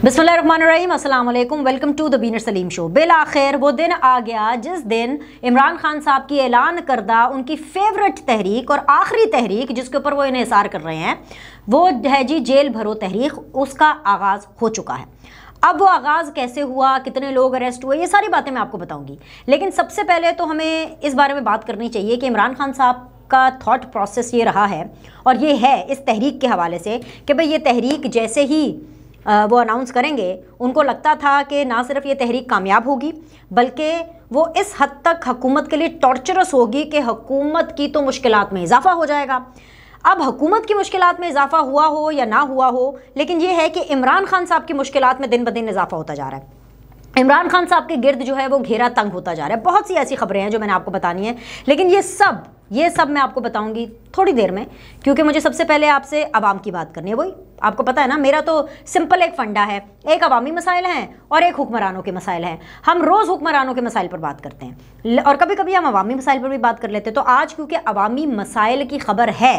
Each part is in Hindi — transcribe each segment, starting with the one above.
बिस्मिल्लाहिर्रहमानिर्रहीम, अस्सलाम वालेकुम, वेलकम टू द बीनर सलीम शो। बिल आखिर वो दिन आ गया जिस दिन इमरान खान साहब की ऐलान करदा उनकी फेवरेट तहरीक और आखिरी तहरीक जिसके ऊपर वो इन्हिसार कर रहे हैं वो है जी जेल भरो तहरीक। उसका आगाज़ हो चुका है। अब वो आगाज़ कैसे हुआ, कितने लोग अरेस्ट हुए, ये सारी बातें मैं आपको बताऊंगी। लेकिन सबसे पहले तो हमें इस बारे में बात करनी चाहिए कि इमरान खान साहब का थॉट प्रोसेस ये रहा है और ये है इस तहरीक के हवाले से कि भाई ये तहरीक जैसे ही वो अनाउंस करेंगे उनको लगता था कि ना सिर्फ ये तहरीक कामयाब होगी बल्कि वो इस हद तक हुकूमत के लिए टॉर्चरस होगी कि हुकूमत की तो मुश्किलात में इजाफा हो जाएगा। अब हुकूमत की मुश्किलात में इजाफा हुआ हो या ना हुआ हो, लेकिन ये है कि इमरान खान साहब की मुश्किलात में दिन ब दिन इजाफा होता जा रहा है। इमरान खान साहब के गिर्द जो है वो घेरा तंग होता जा रहा है। बहुत सी ऐसी खबरें हैं जो मैंने आपको बतानी है, लेकिन ये सब मैं आपको बताऊंगी थोड़ी देर में, क्योंकि मुझे सबसे पहले आपसे अवाम की बात करनी है। वही आपको पता है ना, मेरा तो सिंपल एक फंडा है, एक अवामी मसाइल हैं और एक हुक्मरानों के मसाइल हैं। हम रोज़ हुक्मरानों के मसाइल पर बात करते हैं और कभी कभी हम अवामी मसाइल पर भी बात कर लेते हैं। तो आज क्योंकि अवामी मसाइल की खबर है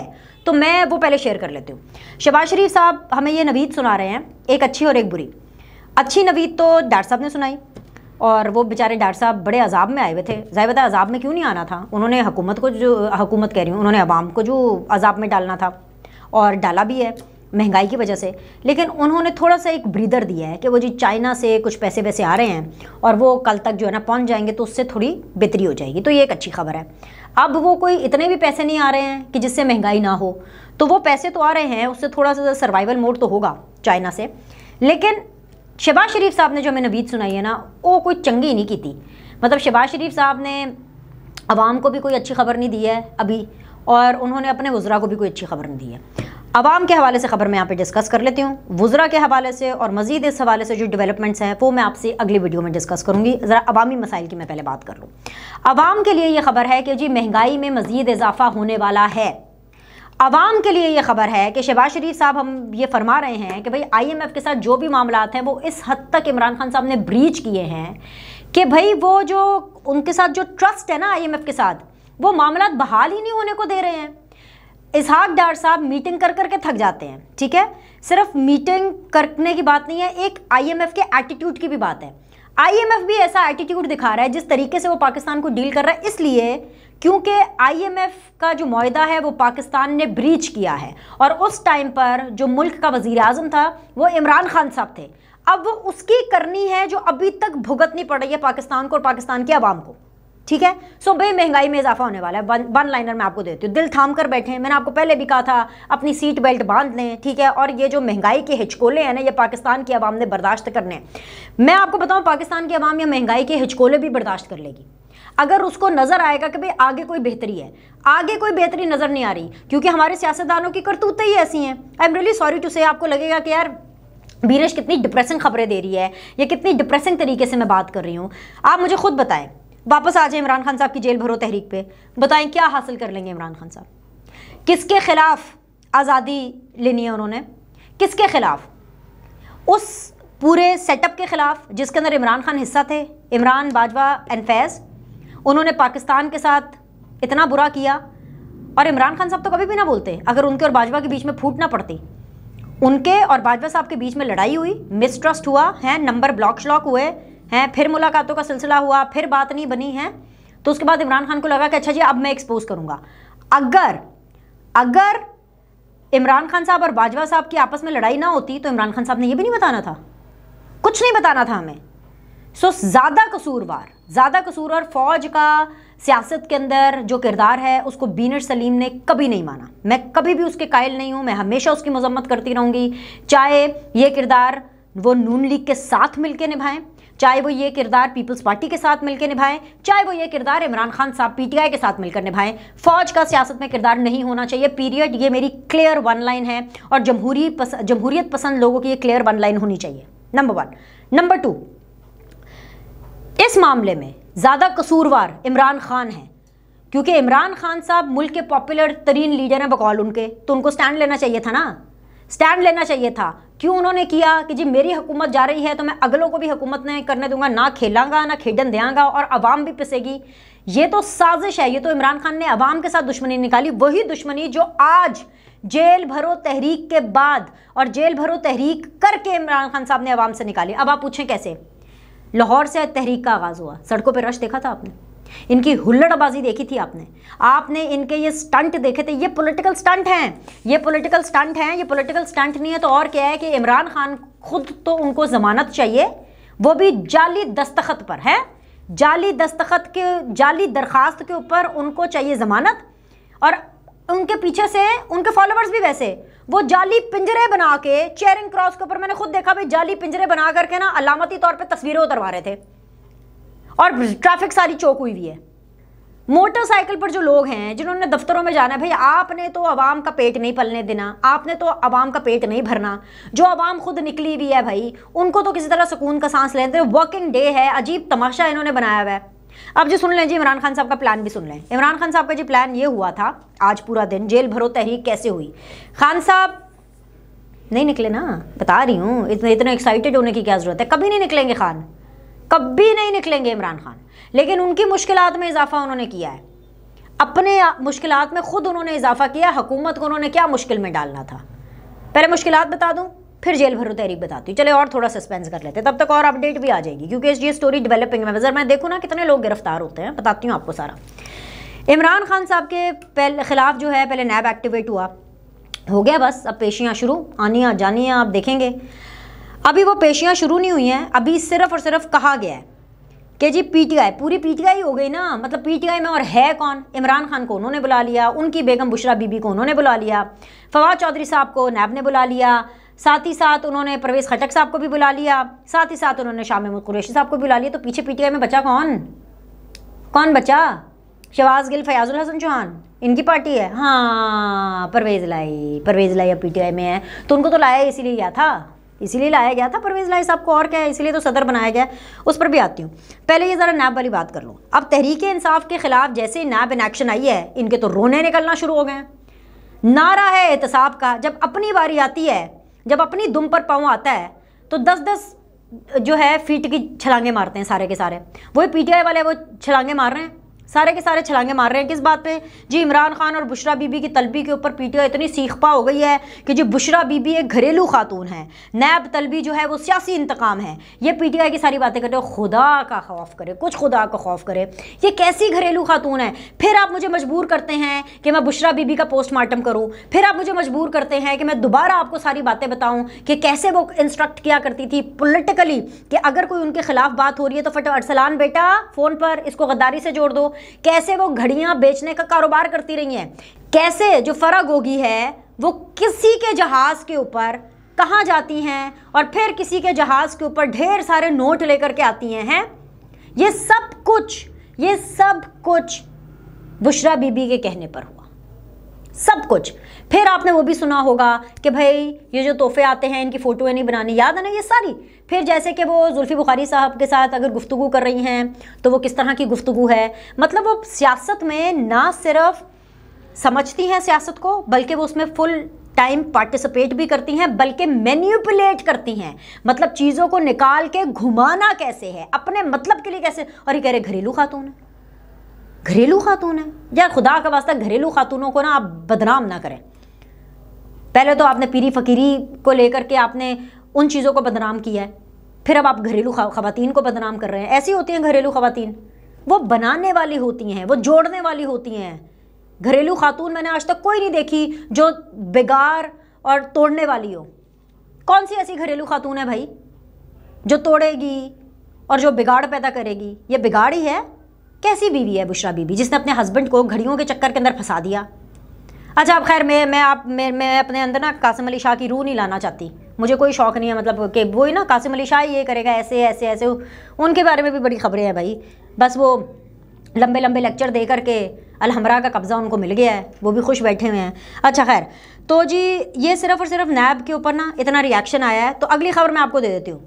तो मैं वो पहले शेयर कर लेती हूँ। शहबाज शरीफ साहब हमें ये नवीद सुना रहे हैं, एक अच्छी और एक बुरी। अच्छी नवीद तो डॉक्टर साहब ने सुनाई और वो बेचारे डॉक्टर साहब बड़े अजाब में आए हुए थे। ज़ाहिर बात है अजाब में क्यों नहीं आना था, उन्होंने हुकूमत कह रही हूँ, उन्होंने अवाम को जो अजाब में डालना था और डाला भी है महंगाई की वजह से। लेकिन उन्होंने थोड़ा सा एक ब्रीदर दिया है कि वो जी चाइना से कुछ पैसे वैसे आ रहे हैं और वो कल तक जो है ना पहुँच जाएंगे तो उससे थोड़ी बेहतरी हो जाएगी। तो ये एक अच्छी खबर है। अब वो कोई इतने भी पैसे नहीं आ रहे हैं कि जिससे महंगाई ना हो, तो वो पैसे तो आ रहे हैं, उससे थोड़ा सा सर्वाइवल मोड तो होगा चाइना से। लेकिन शहबाज शरीफ साहब ने जो हमें नवीद सुनाई है ना, वो कोई चंगी नहीं की थी। मतलब शहबाज शरीफ साहब ने अवाम को भी कोई अच्छी खबर नहीं दी है अभी, और उन्होंने अपने वज़रा को भी कोई अच्छी खबर नहीं दी है। अवाम के हवाले से खबर मैं यहाँ पे डिस्कस कर लेती हूँ, वज़रा के हवाले से और मज़ीद इस हवाले से जो डेवलपमेंट्स हैं वो मैं आपसे अगली वीडियो में डिस्कस करूँगी। ज़रा अवामी मसाइल की मैं पहले बात कर लूँ। अवाम के लिए ये खबर है कि जी महंगाई में मज़ीद इजाफा होने वाला है। अवाम के लिए ये खबर है कि शहबाज शरीफ साहब हम ये फरमा रहे हैं कि भाई IMF के साथ जो भी मामलात हैं वो इस हद तक इमरान खान साहब ने ब्रीच किए हैं कि भाई वो जो उनके साथ जो ट्रस्ट है ना IMF के साथ, वो मामलात बहाल ही नहीं होने को दे रहे हैं। इसहाक डार साहब मीटिंग कर करके थक जाते हैं, ठीक है। सिर्फ मीटिंग करने की बात नहीं है, एक IMF के एटीट्यूड की भी बात है। IMF भी ऐसा एटीट्यूड दिखा रहा है जिस तरीके से वो पाकिस्तान को डील कर रहा है, इसलिए क्योंकि IMF का जो मुआहदा है वो पाकिस्तान ने ब्रीच किया है और उस टाइम पर जो मुल्क का वज़ीर आज़म था वो इमरान खान साहब थे। अब वो उसकी करनी है जो अभी तक भुगतनी पड़ रही है पाकिस्तान को और पाकिस्तान की आवाम को, ठीक है। सो भाई महंगाई में इजाफा होने वाला है। वन लाइनर मैं आपको देती हूँ, दिल थाम कर बैठे। मैंने आपको पहले भी कहा था अपनी सीट बेल्ट बांध लें, ठीक है। और ये जो महंगाई के हिचकोले हैं ना, ये पाकिस्तान की आवाम ने बर्दाश्त करने। मैं आपको बताऊँ, पाकिस्तान की आवाम ये महंगाई के हिचकोले भी बर्दाश्त कर लेगी अगर उसको नज़र आएगा कि भाई आगे कोई बेहतरी है। आगे कोई बेहतरी नज़र नहीं आ रही क्योंकि हमारे सियासतदानों की करतूतें ही ऐसी हैं। I am really sorry to say, आपको लगेगा कि यार बीरश कितनी डिप्रेसिंग खबरें दे रही है, ये कितनी डिप्रेसिंग तरीके से मैं बात कर रही हूँ। आप मुझे खुद बताएं, वापस आ जाए इमरान खान साहब की जेल भरो तहरीक पे, बताएं क्या हासिल कर लेंगे इमरान खान साहब? किसके खिलाफ आज़ादी लेनी है उन्होंने? किसके खिलाफ? उस पूरे सेटअप के खिलाफ जिसके अंदर इमरान खान हिस्सा थे, इमरान, बाजवा एंड फैज़। उन्होंने पाकिस्तान के साथ इतना बुरा किया और इमरान खान साहब तो कभी भी ना बोलते अगर उनके और बाजवा के बीच में फूट ना पड़ती। उनके और बाजवा साहब के बीच में लड़ाई हुई, मिसट्रस्ट हुआ है, नंबर ब्लॉक श्लॉक हुए हैं, फिर मुलाकातों का सिलसिला हुआ, फिर बात नहीं बनी है। तो उसके बाद इमरान खान को लगा कि अच्छा जी अब मैं एक्सपोज करूँगा। अगर इमरान खान साहब और बाजवा साहब की आपस में लड़ाई ना होती तो इमरान खान साहब ने यह भी नहीं बताना था, कुछ नहीं बताना था हमें। सो ज़्यादा कसूरवार फ़ौज का सियासत के अंदर जो किरदार है उसको बीनर सलीम ने कभी नहीं माना। मैं कभी भी उसके कायल नहीं हूँ, मैं हमेशा उसकी मजम्मत करती रहूँगी। चाहे ये किरदार वो नून लीग के साथ मिलकर निभाएं, चाहे वो ये किरदार पीपल्स पार्टी के साथ मिलकर निभाएं, चाहे वो ये किरदार इमरान खान साहब PTI के साथ मिलकर निभाएं। फ़ौज का सियासत में किरदार नहीं होना चाहिए, पीरियड। ये मेरी क्लियर वन लाइन है और जमहूरियत पसंद लोगों की ये क्लियर वन लाइन होनी चाहिए, नंबर 1। नंबर 2, इस मामले में ज़्यादा कसूरवार इमरान खान है क्योंकि इमरान खान साहब मुल्क के पॉपुलर तरीन लीडर हैं बकौल उनके, तो उनको स्टैंड लेना चाहिए था ना, स्टैंड लेना चाहिए था। क्यों उन्होंने किया कि जी मेरी हुकूमत जा रही है तो मैं अगलों को भी हुकूमत नहीं करने दूंगा, ना खेलांगा ना खेडन देंगा और अवाम भी पिसेगी। ये तो साजिश है, ये तो इमरान खान ने अवाम के साथ दुश्मनी निकाली, वही दुश्मनी जो आज जेल भरो तहरीक के बाद और जेल भरो तहरीक करके इमरान खान साहब ने अवाम से निकाली। अब आप पूछें कैसे? लाहौर से तहरीक का आगाज़ हुआ, सड़कों पर रश देखा था आपने, इनकी हुल्लड़बाजी देखी थी आपने इनके ये स्टंट देखे थे। ये पॉलिटिकल स्टंट हैं, ये पॉलिटिकल स्टंट हैं, ये पॉलिटिकल स्टंट नहीं है तो और क्या है कि इमरान खान खुद तो उनको ज़मानत चाहिए, वो भी जाली दस्तखत पर है, जाली दस्तखत के जाली दरखास्त के ऊपर उनको चाहिए ज़मानत, और उनके पीछे से उनके फॉलोअर्स भी वैसे वो जाली पिंजरे बना के चेयरिंग क्रॉस के ऊपर, मैंने खुद देखा भाई, जाली पिंजरे बना करके ना अलामती तौर पे तस्वीरें उतरवा रहे थे और ट्रैफिक सारी चौक हुई हुई है। मोटरसाइकिल पर जो लोग हैं जिन्होंने दफ्तरों में जाना है, भाई आपने तो आवाम का पेट नहीं पलने देना, आपने तो आवाम का पेट नहीं भरना। जो आवाम खुद निकली हुई है भाई, उनको तो किसी तरह सुकून का सांस लेते। वर्किंग डे है, अजीब तमाशा इन्होंने बनाया हुआ है। अब जी सुन लें जी, इमरान खान साहब का प्लान भी सुन लें। इमरान खान साहब का जी प्लान ये हुआ था, आज पूरा दिन जेल भरो तहरीक कैसे हुई। खान साहब नहीं निकले ना, बता रही हूँ, इतने एक्साइटेड होने की क्या ज़रूरत है। कभी नहीं निकलेंगे खान, कभी नहीं निकलेंगे इमरान खान। लेकिन उनकी मुश्किलात में इजाफा उन्होंने किया है, अपने मुश्किलात में खुद उन्होंने इजाफा किया। हुकूमत को उन्होंने क्या मुश्किल में डालना था, पहले मुश्किलात बता दूं फिर जेल भरो तहरीक बताती हूँ। चले और थोड़ा सस्पेंस कर लेते, तब तक और अपडेट भी आ जाएगी, क्योंकि ये स्टोरी डेवलपिंग में नजर मैं देखूँ ना कितने लोग गिरफ्तार होते हैं, बताती हूँ आपको सारा। इमरान खान साहब के खिलाफ जो है पहले नैब एक्टिवेट हुआ, हो गया बस, अब पेशियाँ शुरू आनियाँ जानियाँ आप देखेंगे। अभी वो पेशियाँ शुरू नहीं हुई हैं, अभी सिर्फ और सिर्फ कहा गया है कि जी पीटीआई, पूरी पीटीआई हो गई ना, मतलब पीटीआई में और है कौन? इमरान खान को उन्होंने बुला लिया, उनकी बेगम बुशरा बीबी को उन्होंने बुला लिया, फवाद चौधरी साहब को नैब ने बुला लिया, साथ ही साथ उन्होंने परवेज़ खटक साहब को भी बुला लिया, साथ ही साथ उन्होंने शाह महमूद कुरैशी साहब को बुला लिया। तो पीछे पीटीआई में बचा कौन बचा? शहबाज गिल, फयाजुल हसन चौहान, इनकी पार्टी है। हाँ, परवेज़ लाई अब पीटीआई में है, तो उनको तो लाया इसीलिए लाया गया था परवेज़ लाई साहब को, और क्या है, इसलिए तो सदर बनाया गया। उस पर भी आती हूँ, पहले ये ज़रा नैब वाली बात कर लूँ। अब तहरीक इंसाफ के खिलाफ जैसे नैब इन एक्शन आई है, इनके तो रोने निकलना शुरू हो गए। नारा है एहतसाब का, जब अपनी बारी आती है, जब अपनी दुम पर पाँव आता है तो 10-10 जो है फीट की छलांगे मारते हैं सारे के सारे। वही पीटीआई वाले वो छलांगे मार रहे हैं, सारे के सारे छलांगे मार रहे हैं। किस बात पे जी? इमरान खान और बुशरा बीबी की तलबी के ऊपर पीटीआई इतनी सीखपा हो गई है कि जी बुशरा बीबी एक घरेलू खातून है, नैब तलबी जो है वो सियासी इंतकाम है। ये पीटीआई की सारी बातें करते हो, खुदा का खौफ करे, कुछ खुदा का खौफ करे, ये कैसी घरेलू खातून है। फिर आप मुझे मजबूर करते हैं कि मैं बुशरा बीबी का पोस्टमार्टम करूँ, फिर आप मुझे मजबूर करते हैं कि मैं दोबारा आपको सारी बातें बताऊँ कि कैसे वो इंस्ट्रक्ट किया करती थी पॉलिटिकली कि अगर कोई उनके खिलाफ बात हो रही है तो फटाफट अरसलान बेटा फ़ोन पर इसको गद्दारी से जोड़ दो। कैसे वो घड़ियां बेचने का कारोबार करती रही हैं, कैसे जो फरा गोगी है वो किसी के जहाज के ऊपर कहाँ जाती हैं और फिर किसी के जहाज के ऊपर ढेर सारे नोट लेकर के आती हैं। ये सब कुछ बुशरा बीबी के कहने पर हुआ, सब कुछ। फिर आपने वो भी सुना होगा कि भाई ये जो तोहफे आते हैं इनकी फ़ोटो नहीं बनानी, याद है ना ये सारी। फिर जैसे कि वो जुल्फ़ी बुखारी साहब के साथ अगर गुफ्तगू कर रही हैं तो वो किस तरह की गुफ्तगू है, मतलब वो सियासत में ना सिर्फ समझती हैं सियासत को, बल्कि वो उसमें फुल टाइम पार्टिसिपेट भी करती हैं, बल्कि मैनिपुलेट करती हैं, मतलब चीज़ों को निकाल के घुमाना कैसे है, अपने मतलब के लिए कैसे। और ये कह रहे घरेलू खातून है, घरेलू खातून है। यार खुदा का वास्ता घरेलू खातूनों को ना आप बदनाम ना करें। पहले तो आपने पीरी फ़कीरी को लेकर के आपने उन चीज़ों को बदनाम किया है, फिर अब आप घरेलू ख़वातीन को बदनाम कर रहे हैं। ऐसी होती हैं घरेलू ख़वातीन, वो बनाने वाली होती हैं, वो जोड़ने वाली होती हैं। घरेलू खातून मैंने आज तक कोई नहीं देखी जो बिगाड़ और तोड़ने वाली हो। कौन सी ऐसी घरेलू खातून है भाई जो तोड़ेगी और जो बिगाड़ पैदा करेगी? ये बिगाड़ ही है। कैसी बीवी है बुशरा बीबी जिसने अपने हस्बैंड को घड़ियों के चक्कर के अंदर फंसा दिया। अच्छा अब खैर मैं अपने अंदर ना कासिम अली शाह की रूह नहीं लाना चाहती, मुझे कोई शौक़ नहीं है, मतलब कि वही ना कासिम अली शाह ये करेगा ऐसे ऐसे ऐसे, उनके बारे में भी बड़ी खबरें हैं भाई। बस वो लंबे लंबे लेक्चर दे करके अलहमरा का कब्ज़ा उनको मिल गया है, वो भी खुश बैठे हुए हैं। अच्छा खैर, तो जी ये सिर्फ और सिर्फ नैब के ऊपर ना इतना रिएक्शन आया है। तो अगली खबर मैं आपको दे देती हूँ।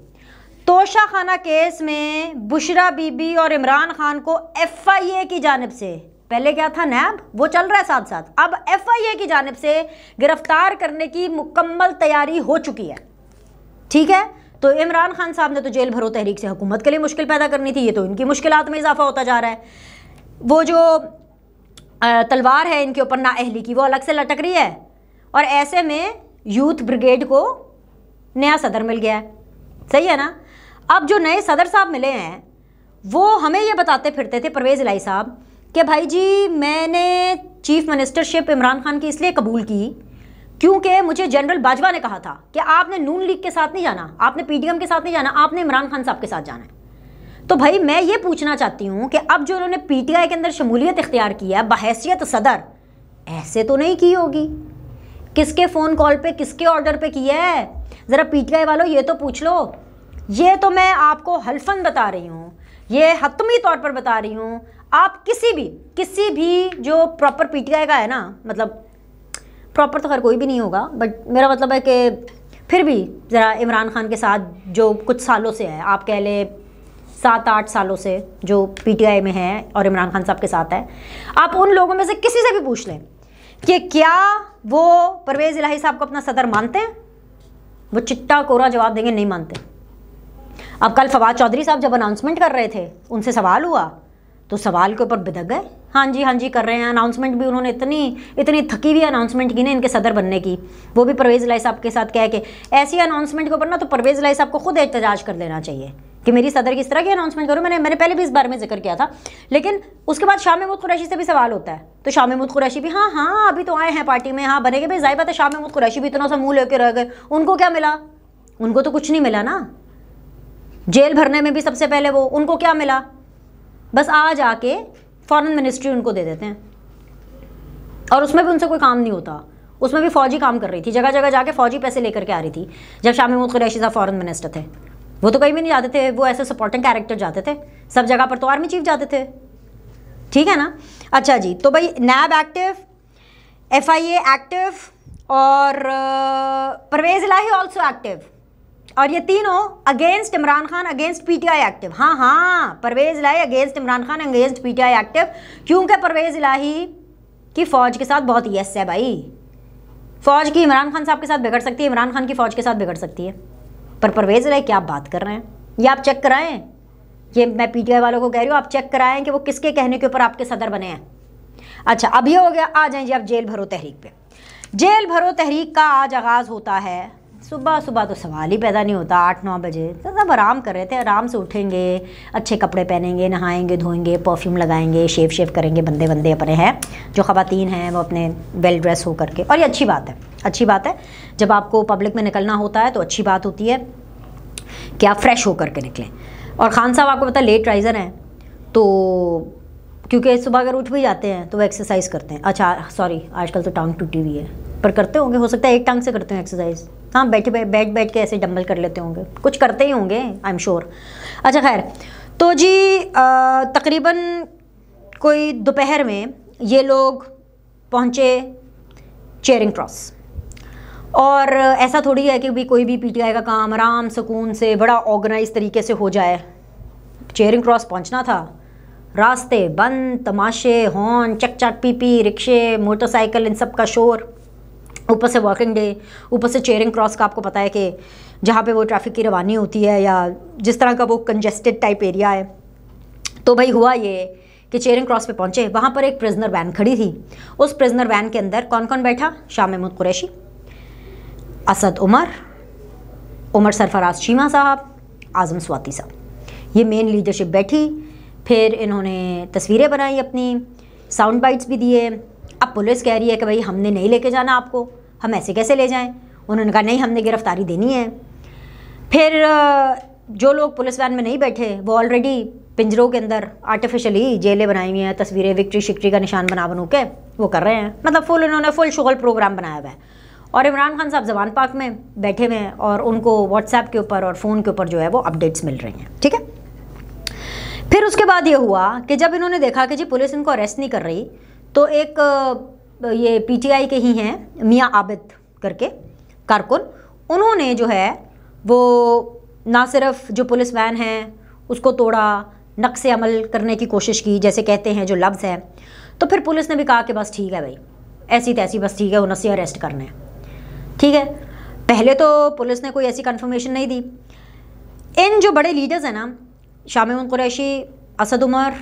तोशा खाना केस में बुशरा बीबी और इमरान खान को FIA की जानिब से, पहले क्या था नैब, वो चल रहा है साथ साथ, अब FIA की जानिब से गिरफ्तार करने की मुकम्मल तैयारी हो चुकी है। ठीक है, तो इमरान खान साहब ने तो जेल भरो तहरीक से हुकूमत के लिए मुश्किल पैदा करनी थी, ये तो इनकी मुश्किलात में इजाफा होता जा रहा है। वो जो तलवार है इनके ऊपर नाअहली की, वो अलग से लटक रही है, और ऐसे में यूथ ब्रिगेड को नया सदर मिल गया है, सही है ना। अब जो नए सदर साहब मिले हैं वो हमें ये बताते फिरते थे, परवेज़ इलाही साहब, कि भाई जी मैंने चीफ मिनिस्टरशिप इमरान खान की इसलिए कबूल की क्योंकि मुझे जनरल बाजवा ने कहा था कि आपने नून लीग के साथ नहीं जाना, आपने पीडीएम के साथ नहीं जाना, आपने इमरान खान साहब के साथ जाना है। तो भाई मैं ये पूछना चाहती हूँ कि अब जो उन्होंने पीटीआई के अंदर शमूलियत इख्तियार की है बहैसियत सदर, ऐसे तो नहीं की होगी। किसके फ़ोन कॉल पे, किसके ऑर्डर पे किया है, ज़रा पीटीआई वालों ये तो पूछ लो। ये तो मैं आपको हल्फन बता रही हूँ, ये हतमी तौर पर बता रही हूँ। आप किसी भी जो प्रॉपर पीटीआई का है ना, मतलब प्रॉपर तो खैर कोई भी नहीं होगा, बट मेरा मतलब है कि फिर भी ज़रा इमरान खान के साथ जो कुछ सालों से है, आप कह ले 7-8 सालों से जो पीटीआई में है और इमरान खान साहब के साथ है, आप उन लोगों में से किसी से भी पूछ लें कि क्या वो परवेज़ इलाही साहब को अपना सदर मानते हैं, वो चिट्टा कोरा जवाब देंगे नहीं मानते। अब कल फवाद चौधरी साहब जब अनाउंसमेंट कर रहे थे, उनसे सवाल हुआ तो सवाल के ऊपर बिदक गए, हाँ जी कर रहे हैं। अनाउंसमेंट भी उन्होंने इतनी थकी हुई अनाउंसमेंट की ना इनके सदर बनने की, वो भी परवेज़ इलाही साहब के साथ कह के। ऐसी अनाउंसमेंट के ऊपर ना तो परवेज़ इलाही साहब को खुद एहतजाज कर लेना चाहिए कि मेरी सदर किस तरह की अनाउंसमेंट करूँ। मैंने पहले भी इस बारे में जिक्र किया था, लेकिन उसके बाद शाह महमूद कुरैशी से भी सवाल होता है, तो शाह महमूद कुरैशी भी हाँ अभी तो आए हैं पार्टी में, हाँ बनेंगे। भाई जाहिर बात है शाह महमूद कुरैशी भी इतना सा मुँह लेके रह गए, उनको क्या मिला? उनको तो कुछ नहीं मिला ना। जेल भरने में भी सबसे पहले वो, उनको क्या मिला? बस आ जाके फॉरेन मिनिस्ट्री उनको दे देते हैं, और उसमें भी उनसे कोई काम नहीं होता। उसमें भी फौजी काम कर रही थी, जगह जगह जाके फौजी पैसे लेकर के आ रही थी। जब शाह महमूद कुरैशी साहब फॉरेन मिनिस्टर थे, वो तो कहीं भी नहीं जाते थे, वो ऐसे सपोर्टिंग कैरेक्टर जाते थे सब जगह पर, तो आर्मी चीफ जाते थे, ठीक है ना। अच्छा जी, तो भाई नैब एक्टिव, FIA एक्टिव और परवेज़ इलाही ऑल्सो एक्टिव, और ये तीनों against Imran Khan, against PTI active. हाँ Parvez Elahi against Imran Khan, against PTI active, क्योंकि परवेज़ इलाही की फ़ौज के साथ बहुत यस है भाई। फ़ौज की इमरान खान साहब के साथ बिगड़ सकती है, इमरान खान की फ़ौज के साथ बिगड़ सकती है, पर परवेज़ इलाही क्या बात कर रहे हैं, ये आप चेक कराएं। ये मैं पीटीआई वालों को कह रही हूँ, आप चेक कराएं कि वो किसके कहने के ऊपर आपके सदर बने हैं। अच्छा अब ये हो गया, आ जाएं जी आप जेल भरो तहरीक पे। जेल भरो तहरीक का आज आगाज़ होता है सुबह तो सवाल ही पैदा नहीं होता, 8-9 बजे तो सब आराम कर रहे थे, आराम से उठेंगे, अच्छे कपड़े पहनेंगे, नहाएंगे धोएंगे, परफ्यूम लगाएंगे, शेव करेंगे, बंदे अपने हैं जो ख़वातीन हैं वो अपने वेल ड्रेस हो करके। और ये अच्छी बात है, जब आपको पब्लिक में निकलना होता है तो अच्छी बात होती है कि आप फ्रेश हो करके निकलें। और खान साहब आपको पता लेट राइज़र हैं, तो क्योंकि सुबह अगर उठ भी जाते हैं तो वो एक्सरसाइज करते हैं। अच्छा सॉरी, आजकल तो टांग टूटी हुई है, पर करते होंगे, हो सकता है एक टांग से करते हो एक्सरसाइज। हाँ बैठ के ऐसे डंबल कर लेते होंगे, कुछ करते ही होंगे आई एम श्योर। अच्छा खैर, तो जी तकरीबन कोई दोपहर में ये लोग पहुँचे चेयरिंग क्रॉस, और ऐसा थोड़ी है कि भी कोई भी पीटीआई का काम आराम सुकून से बड़ा ऑर्गेनाइज तरीके से हो जाए। चेयरिंग क्रॉस पहुँचना था, रास्ते बंद, तमाशे, हॉर्न, चक पीपी, रिक्शे, मोटरसाइकिल, इन सब का शोर, ऊपर से वर्किंग डे, ऊपर से चेयरिंग क्रॉस का आपको पता है कि जहाँ पे वो ट्रैफिक की रवानी होती है या जिस तरह का वो कंजेस्टेड टाइप एरिया है। तो भाई हुआ ये कि चेयरिंग क्रॉस पे पहुँचे, वहाँ पर एक प्रिजनर वैन खड़ी थी। उस प्रिजनर वैन के अंदर कौन कौन बैठा? शाह महमूद कुरैशी, असद उमर सरफराज चीमा साहब, आज़म स्वाति साहब, ये मेन लीडरशिप बैठी। फिर इन्होंने तस्वीरें बनाई अपनी, साउंड बाइट्स भी दिए। अब पुलिस कह रही है कि भाई हमने नहीं लेके जाना आपको, हम ऐसे कैसे ले जाएं? उन्होंने कहा नहीं, हमने गिरफ्तारी देनी है। फिर जो लोग पुलिस वैन में नहीं बैठे वो ऑलरेडी पिंजरों के अंदर आर्टिफिशियली जेलें बनाई हुई हैं, तस्वीरें विक्ट्री शिक्ट्री का निशान बनू के वो कर रहे हैं, मतलब इन्होंने फुल शुगल प्रोग्राम बनाया हुआ है। और इमरान खान साहब जवान पार्क में बैठे हुए हैं और उनको व्हाट्सएप के ऊपर और फ़ोन के ऊपर जो है वो अपडेट्स मिल रही हैं, ठीक है। फिर उसके बाद ये हुआ कि जब इन्होंने देखा कि जी पुलिस इनको अरेस्ट नहीं कर रही, तो एक ये पीटीआई के ही हैं मियाँ आबिद करके कारकुन, उन्होंने जो है वो ना सिर्फ जो पुलिस वैन है उसको तोड़ा, नक्शे अमल करने की कोशिश की, जैसे कहते हैं जो लफ्ज़ है। तो फिर पुलिस ने भी कहा कि बस ठीक है भाई, ऐसी तैसी बस ठीक है, उन्हें से अरेस्ट करने हैं, ठीक है। पहले तो पुलिस ने कोई ऐसी कन्फर्मेशन नहीं दी। इन जो बड़े लीडर्स हैं ना, शाह महमूद कुरैशी, असद उमर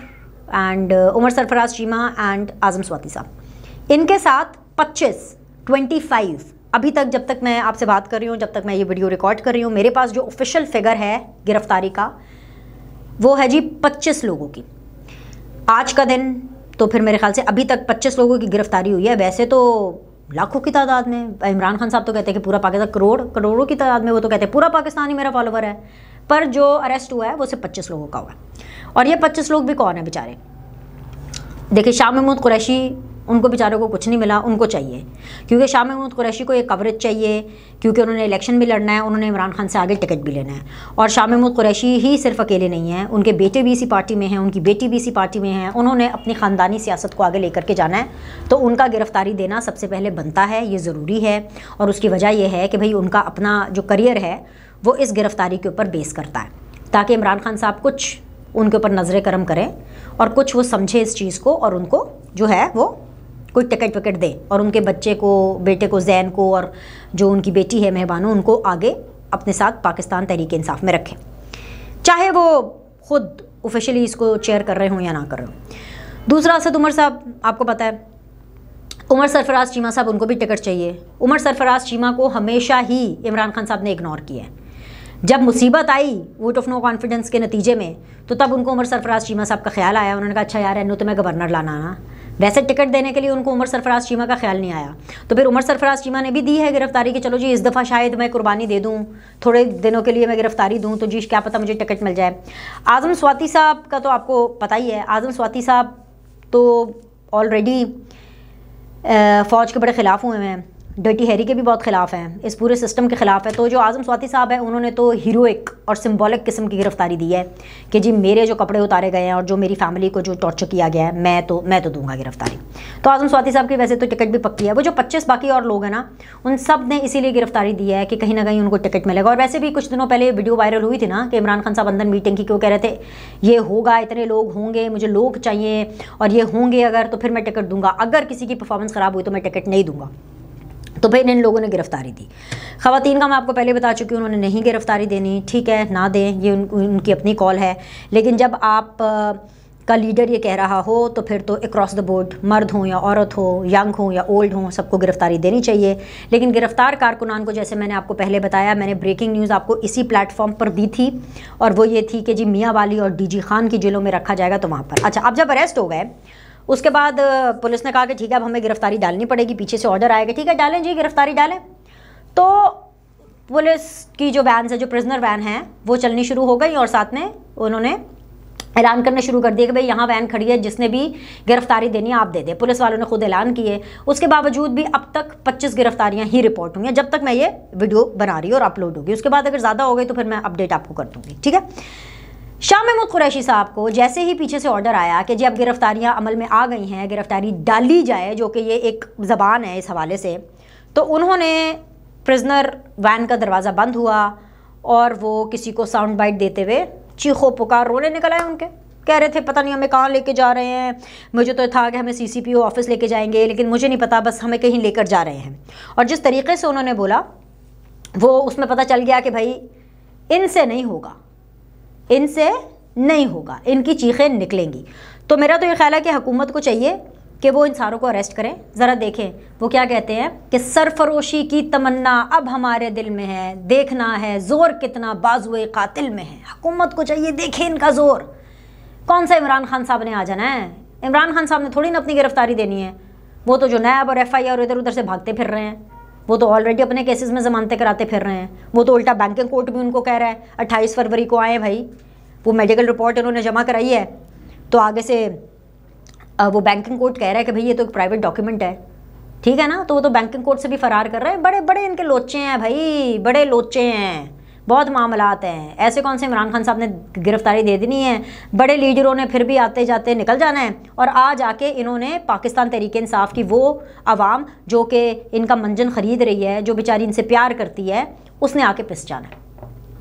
एंड उमर सरफराज चीमा एंड आज़म स्वाति साहब, इनके साथ 25 25 अभी तक, जब तक मैं आपसे बात कर रही हूँ, जब तक मैं ये वीडियो रिकॉर्ड कर रही हूँ, मेरे पास जो ऑफिशियल फिगर है गिरफ्तारी का वो है जी 25 लोगों की। आज का दिन तो फिर मेरे ख्याल से अभी तक 25 लोगों की गिरफ्तारी हुई है। वैसे तो लाखों की तादाद में, इमरान खान साहब तो कहते हैं कि पूरा पाकिस्तान, करोड़ों की तादाद में, वो तो कहते हैं पूरा पाकिस्तान ही मेरा फॉलोवर है, पर जो अरेस्ट हुआ है वो सिर्फ 25 लोगों का हुआ है। और ये 25 लोग भी कौन है बेचारे? देखिए, शाह महमूद कुरैशी, उनको बेचारों को कुछ नहीं मिला, उनको चाहिए, क्योंकि शाह महमूद कुरैशी को एक कवरेज चाहिए, क्योंकि उन्होंने इलेक्शन भी लड़ना है, उन्होंने इमरान खान से आगे टिकट भी लेना है। और शाह महमूद कुरैशी ही सिर्फ अकेले नहीं हैं, उनके बेटे भी इसी पार्टी में हैं, उनकी बेटी भी इसी पार्टी में हैं, उन्होंने अपनी ख़ानदानी सियासत को आगे लेकर के जाना है, तो उनका गिरफ्तारी देना सबसे पहले बनता है, ये ज़रूरी है। और उसकी वजह यह है कि भाई उनका अपना जो करियर है वो इस गिरफ्तारी के ऊपर बेस करता है, ताकि इमरान खान साहब कुछ उनके ऊपर नज़र करम करें और कुछ वो समझे इस चीज़ को, और उनको जो है वो कोई टिकट विकेट दे, और उनके बच्चे को, बेटे को, जैन को, और जो उनकी बेटी है मेहबानो, उनको आगे अपने साथ पाकिस्तान तहरीक इंसाफ में रखें, चाहे वो खुद ऑफिशियली इसको चेयर कर रहे हों या ना कर रहे हों। दूसरा, असद उमर साहब, आपको पता है उमर सरफराज चीमा साहब, उनको भी टिकट चाहिए। उमर सरफराज चीमा को हमेशा ही इमरान खान साहब ने इग्नोर किया है। जब मुसीबत आई वोट ऑफ नो कॉन्फिडेंस के नतीजे में, तो तब उनको उमर सरफराज चीमा साहब का ख्याल आया। उन्होंने कहा अच्छा यार, इन्हों तुम्हें गवर्नर लाना ना। वैसे टिकट देने के लिए उनको उमर सरफराज चीमा का ख्याल नहीं आया, तो फिर उमर सरफराज चीमा ने भी दी है गिरफ्तारी कि चलो जी इस दफ़ा शायद मैं कुर्बानी दे दूँ, थोड़े दिनों के लिए मैं गिरफ्तारी दूँ, तो जी क्या पता मुझे टिकट मिल जाए। आज़म स्वाति साहब का तो आपको पता ही है, आज़म स्वाति साहब तो ऑलरेडी फ़ौज के बड़े ख़िलाफ़ हुए हैं, डर्टी हैरी के भी बहुत ख़िलाफ़ हैं, इस पूरे सिस्टम के ख़िलाफ़ है। तो जो आज़म स्वाति साहब है, उन्होंने तो हीरोइक और सिंबॉलिक किस्म की गिरफ्तारी दी है कि जी मेरे जो कपड़े उतारे गए हैं और जो मेरी फैमिली को जो टॉर्चर किया गया है, मैं तो दूंगा गिरफ्तारी। तो आज़म स्वाति साहब की वैसे तो टिकट भी पक्की है। वो जो 25 बाकी और लोग हैं ना, उन सब ने इसीलिए गिरफ्तारी दी है कि कहीं ना कहीं उनको टिकट मिलेगा। और वैसे भी कुछ दिनों पहले वीडियो वायरल हुई थी ना कि इमरान खान साहब अंदर मीटिंग की, क्यों कह रहे थे ये होगा, इतने लोग होंगे, मुझे लोग चाहिए, और ये होंगे अगर तो फिर मैं टिकट दूंगा, अगर किसी की परफॉर्मेंस ख़राब हुई तो मैं टिकट नहीं दूंगा। तो भाई इन लोगों ने गिरफ्तारी दी। ख़वातीन का मैं आपको पहले बता चुकी हूँ, उन्होंने नहीं गिरफ्तारी देनी, ठीक है, ना दें, ये उनकी अपनी कॉल है। लेकिन जब आप का लीडर ये कह रहा हो तो फिर तो अक्रॉस द बोर्ड, मर्द हो या औरत हो, यंग हो या ओल्ड हो, सबको गिरफ्तारी देनी चाहिए। लेकिन गिरफ्तार कारकुनान को, जैसे मैंने आपको पहले बताया, मैंने ब्रेकिंग न्यूज़ आपको इसी प्लेटफॉर्म पर दी थी, और वो ये थी कि जी मियाँ वाली और DG खान की जेलों में रखा जाएगा, तो वहाँ पर। अच्छा, अब जब अरेस्ट हो गए उसके बाद पुलिस ने कहा कि ठीक है अब हमें गिरफ्तारी डालनी पड़ेगी, पीछे से ऑर्डर आएगा, ठीक है डालें जी, गिरफ्तारी डालें। तो पुलिस की जो वैन है, जो प्रिजनर वैन है, वो चलनी शुरू हो गई, और साथ में उन्होंने ऐलान करना शुरू कर दिया कि भाई यहाँ वैन खड़ी है, जिसने भी गिरफ्तारी देनी है आप दे दें। पुलिस वालों ने खुद ऐलान किए। उसके बावजूद भी अब तक 25 गिरफ्तारियाँ ही रिपोर्ट हुई हैं जब तक मैं ये वीडियो बना रही हूँ और अपलोड होगी। उसके बाद अगर ज़्यादा हो गई तो फिर मैं अपडेट आपको कर दूँगी, ठीक है। शाह महमूद कुरैशी साहब को जैसे ही पीछे से ऑर्डर आया कि जी अब गिरफ्तारियां अमल में आ गई हैं, गिरफ्तारी डाली जाए, जो कि ये एक ज़बान है इस हवाले से, तो उन्होंने प्रिजनर वैन का दरवाज़ा बंद हुआ और वो किसी को साउंड बाइट देते हुए चीखो पुकार रोने निकल आए। उनके कह रहे थे पता नहीं हमें कहाँ लेके जा रहे हैं, मुझे तो था कि हमें CCPO ऑफिस लेके जाएंगे, लेकिन मुझे नहीं पता, बस हमें कहीं लेकर जा रहे हैं। और जिस तरीके से उन्होंने बोला वो उसमें पता चल गया कि भाई इनसे नहीं होगा, इनसे नहीं होगा, इनकी चीखें निकलेंगी। तो मेरा तो ये ख्याल है कि हुकूमत को चाहिए कि वो इन सारों को अरेस्ट करें। ज़रा देखें वो क्या कहते हैं कि सरफरोशी की तमन्ना अब हमारे दिल में है, देखना है ज़ोर कितना बाजुए कातिल में है। हुकूमत को चाहिए देखें इनका ज़ोर। कौन सा इमरान खान साहब ने आ जाना है? इमरान खान साहब ने थोड़ी ना अपनी गिरफ्तारी देनी है। वो तो जो नैब और FIR इधर उधर से भागते फिर रहे हैं, वो तो ऑलरेडी अपने केसेस में ज़मानतें कराते फिर रहे हैं। वो तो उल्टा बैंकिंग कोर्ट भी उनको कह रहा है 28 फरवरी को आए भाई, वो मेडिकल रिपोर्ट उन्होंने जमा कराई है, तो आगे से वो बैंकिंग कोर्ट कह रहा है कि भाई ये तो एक प्राइवेट डॉक्यूमेंट है, ठीक है ना। तो वो तो बैंकिंग कोर्ट से भी फरार कर रहे हैं। बड़े बड़े इनके लोचे हैं भाई, बड़े लोचे हैं, बहुत मामलात हैं। ऐसे कौन से इमरान खान साहब ने गिरफ्तारी दे देनी है? बड़े लीडरों ने फिर भी आते जाते निकल जाना है, और आज आके इन्होंने पाकिस्तान तहरीक इंसाफ की वो आवाम जो कि इनका मंजन ख़रीद रही है, जो बेचारी इनसे प्यार करती है, उसने आके पिस जाना है।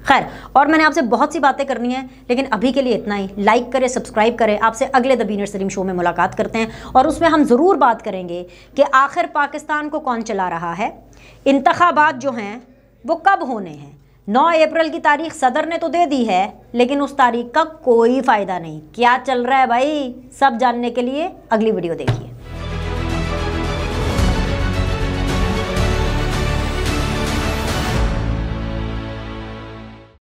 खैर, और मैंने आपसे बहुत सी बातें करनी है, लेकिन अभी के लिए इतना ही। लाइक करें, सब्सक्राइब करें। आपसे अगले द बीनर सलीम शो में मुलाकात करते हैं, और उसमें हम ज़रूर बात करेंगे कि आखिर पाकिस्तान को कौन चला रहा है, इंतखाबात जो हैं वो कब होने हैं। 9 अप्रैल की तारीख सदर ने तो दे दी है, लेकिन उस तारीख का कोई फ़ायदा नहीं। क्या चल रहा है भाई, सब जानने के लिए अगली वीडियो देखिए।